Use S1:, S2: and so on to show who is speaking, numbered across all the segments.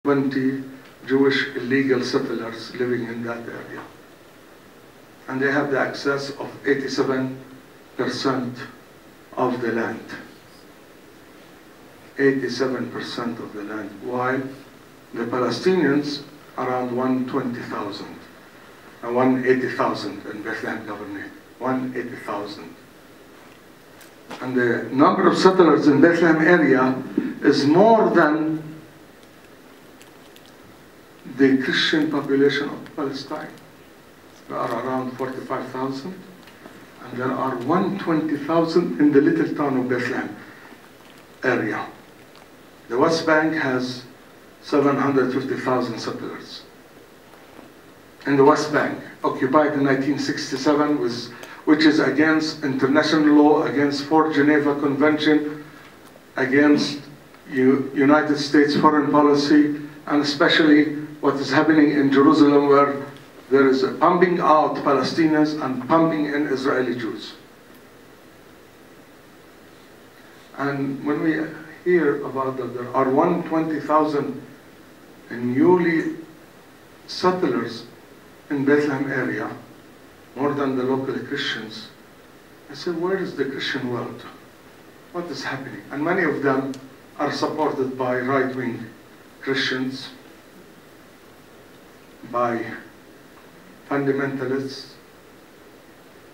S1: 20 Jewish illegal settlers living in that area. And they have the access of 87% of the land. 87% of the land, while the Palestinians around 120,000, 180,000 in Bethlehem Governorate, 180,000. And the number of settlers in Bethlehem area is more than the Christian population of Palestine. There are around 45,000, and there are 120,000 in the little town of Bethlehem area. The West Bank has 750,000 settlers. In the West Bank, occupied in 1967, which is against international law, against 4 Geneva Convention, against United States foreign policy, and especially what is happening in Jerusalem, where there is a pumping out Palestinians and pumping in Israeli Jews. And when we hear about that there are 120,000 newly settlers in Bethlehem area, more than the local Christians, I said, where is the Christian world? What is happening? And many of them are supported by right-wing Christians, by fundamentalists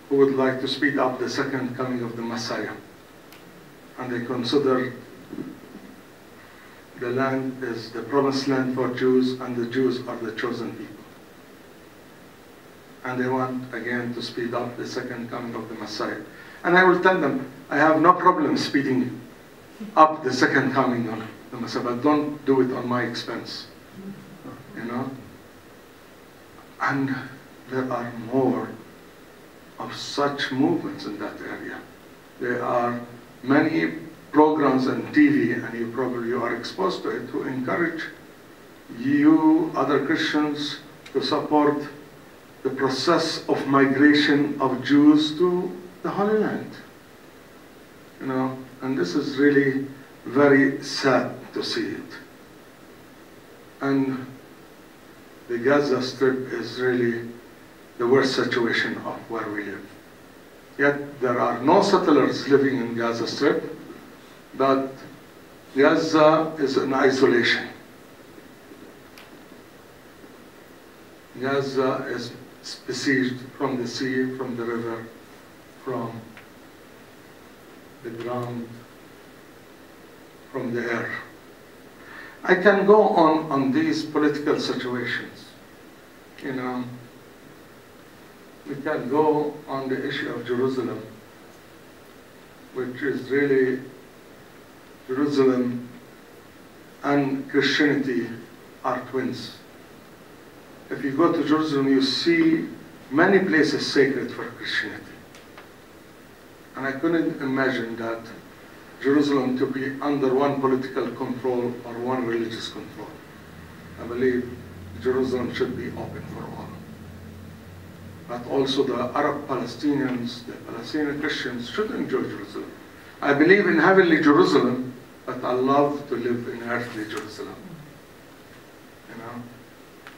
S1: who would like to speed up the second coming of the Messiah. And they consider the land is the promised land for Jews, and the Jews are the chosen people. And they want, again, to speed up the second coming of the Messiah. And I will tell them, I have no problem speeding up the second coming of the Messiah, but don't do it on my expense, you know? And there are more of such movements in that area. There are many programs on TV, and you are exposed to it, to encourage you, other Christians, to support the process of migration of Jews to the Holy Land. You know, and this is really very sad to see it. And the Gaza Strip is really the worst situation of where we live. Yet there are no settlers living in Gaza Strip, but Gaza is in isolation. Gaza is besieged from the sea, from the river, from the ground, from the air. I can go on these political situations. You know, we can go on the issue of Jerusalem, which is really Jerusalem and Christianity are twins. If you go to Jerusalem, you see many places sacred for Christianity. And I couldn't imagine that Jerusalem to be under one political control or one religious control. I believe Jerusalem should be open for all. But also the Arab Palestinians, the Palestinian Christians should enjoy Jerusalem. I believe in heavenly Jerusalem, but I love to live in earthly Jerusalem. You know?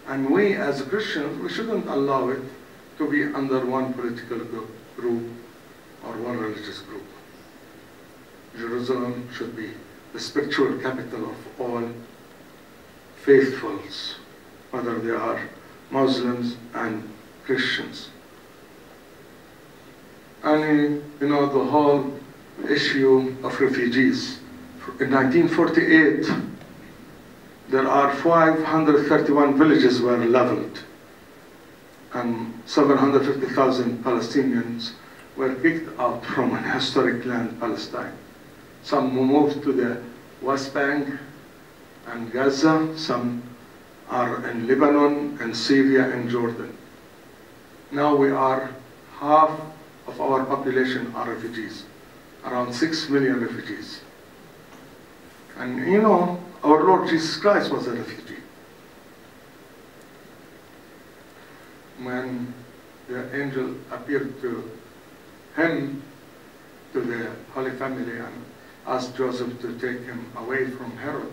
S1: And we as Christians, we shouldn't allow it to be under one political group or one religious group. Jerusalem should be the spiritual capital of all faithfuls, whether they are Muslims and Christians. And you know, the whole issue of refugees. In 1948, there are 531 villages were leveled, and 750,000 Palestinians were kicked out from an historic land, Palestine. Some moved to the West Bank and Gaza, some are in Lebanon and Syria and Jordan. Now we are, half of our population are refugees, around 6 million refugees. And you know, our Lord Jesus Christ was a refugee. When the angel appeared to him, to the Holy Family, and asked Joseph to take him away from Herod,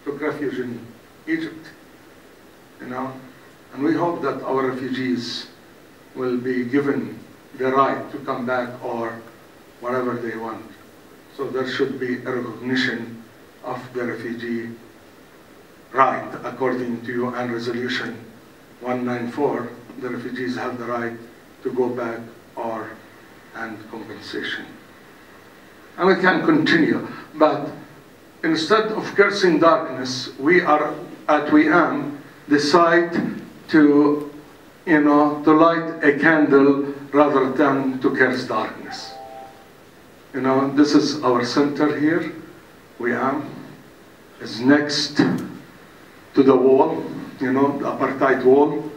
S1: took refuge in Egypt, you know. And we hope that our refugees will be given the right to come back or whatever they want. So there should be a recognition of the refugee right. According to UN Resolution 194, the refugees have the right to go back and compensation. And we can continue, but instead of cursing darkness, we are at WEAM decide to, you know, to light a candle rather than to curse darkness. You know, this is our center here. WEAM is next to the wall, you know, the apartheid wall.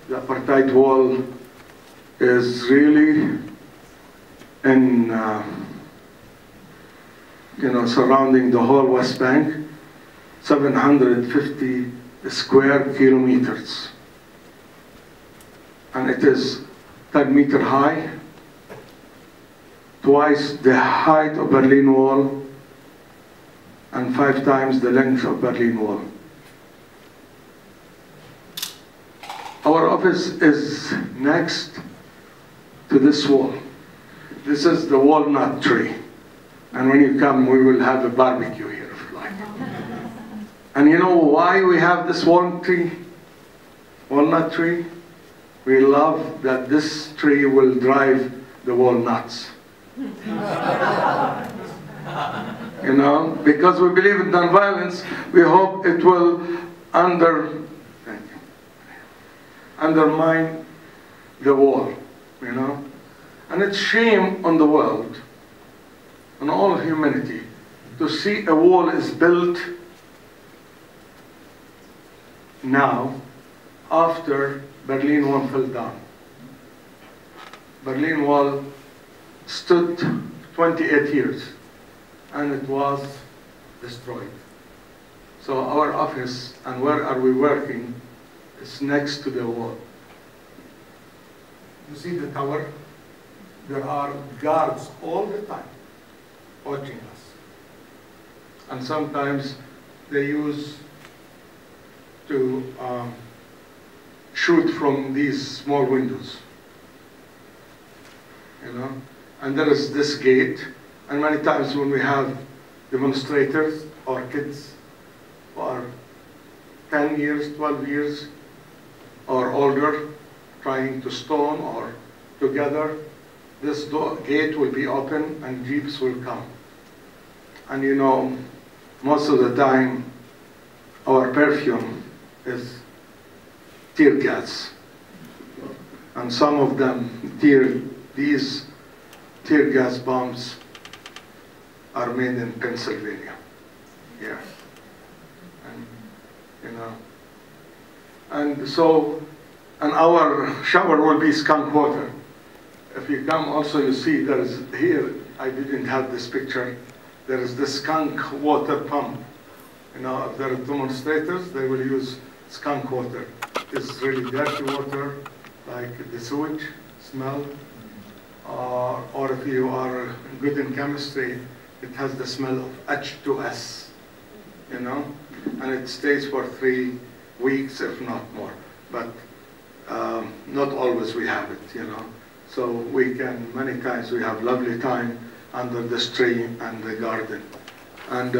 S1: The apartheid wall is really in, you know, surrounding the whole West Bank, 750 square kilometers. And it is 10 meter high, twice the height of Berlin Wall, and 5 times the length of Berlin Wall. Our office is next to this wall. This is the walnut tree. And when you come, we will have a barbecue here, if you like. And you know why we have this walnut tree? Walnut tree? We love that this tree will drive the walnuts. You know, because we believe in nonviolence, we hope it will undermine the wall, you know. And it's shame on the world, on all of humanity, to see a wall is built now after Berlin Wall fell down. Berlin Wall stood 28 years and it was destroyed. So our office, and where are we working, is next to the wall. You see the tower? There are guards all the time watching us. And sometimes they use to shoot from these small windows, you know. And there is this gate, and many times when we have demonstrators or kids who are 10 years, 12 years or older, trying to stone or together, this gate will be open and jeeps will come. And you know, most of the time, our perfume is tear gas. And some of them, these tear gas bombs are made in Pennsylvania. Yeah. And, you know, and so, and our shower will be skunk water. If you come also, you see there is here, I didn't have this picture, there is the skunk water pump. You know, if there are demonstrators, they will use skunk water. It's really dirty water, like the sewage smell, or if you are good in chemistry, it has the smell of H2S, you know, and it stays for 3 weeks, if not more. But not always we have it, you know. So we can, many times we have lovely time under this tree and the garden. And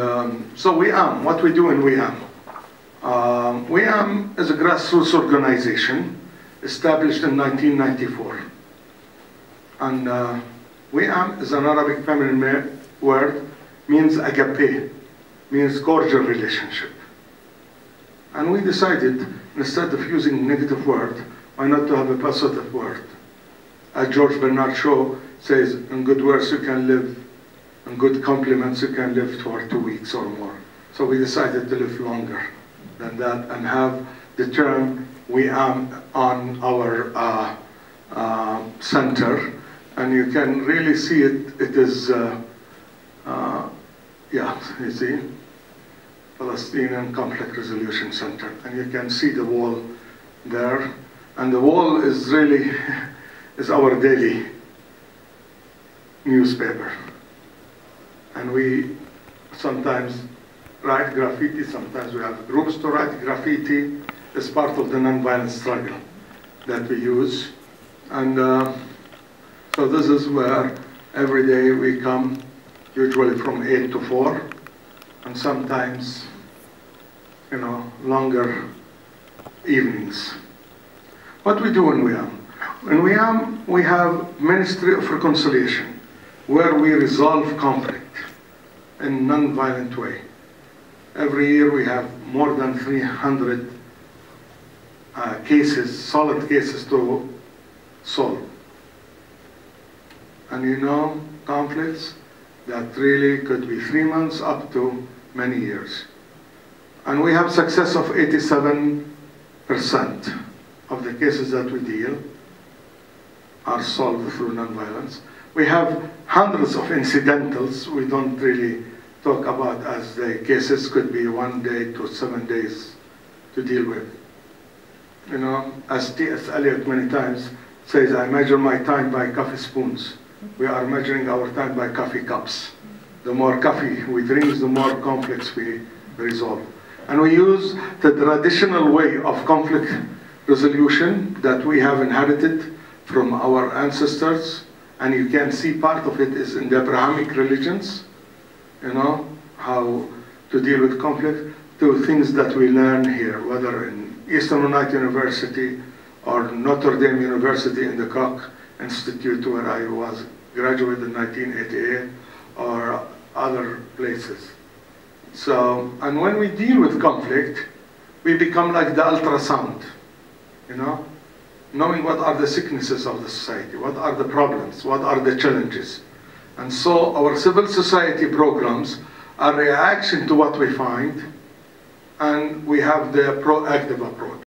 S1: so WEAM, what we do in WEAM. WEAM is a grassroots organization established in 1994. And WEAM is an Arabic feminine word, means agape, means cordial relationship. And we decided, instead of using negative word, why not to have a positive word? As George Bernard Shaw says, in good words you can live, in good compliments you can live for 2 weeks or more. So we decided to live longer than that and have the term WEAM on our center. And you can really see it, it is, yeah, you see, Palestinian Conflict Resolution Center. And you can see the wall there. And the wall is really, is our daily newspaper. And we sometimes write graffiti, sometimes we have groups to write graffiti. It's part of the nonviolent struggle that we use. And so this is where every day we come, usually from 8 to 4, and sometimes, you know, longer evenings. What we do in WIAM? In WIAM, we have Ministry of Reconciliation, where we resolve conflict in a non-violent way. Every year we have more than 300 cases, solid cases to solve. And you know, conflicts that really could be 3 months up to many years. And we have success of 87% of the cases that we deal are solved through nonviolence. We have hundreds of incidentals we don't really talk about as the cases could be 1 day to 7 days to deal with. You know, as T.S. Eliot many times says, I measure my time by coffee spoons. We are measuring our time by coffee cups. The more coffee we drink, the more conflicts we resolve. And we use the traditional way of conflict resolution that we have inherited from our ancestors, and you can see part of it is in the Abrahamic religions, you know, how to deal with conflict, to things that we learn here, whether in Eastern Mennonite University or Notre Dame University in the Koch Institute, where I was graduated in 1988, or other places. So, and when we deal with conflict, we become like the ultrasound, you know, knowing what are the sicknesses of the society, what are the problems, what are the challenges. And so our civil society programs are a reaction to what we find, and we have the proactive approach.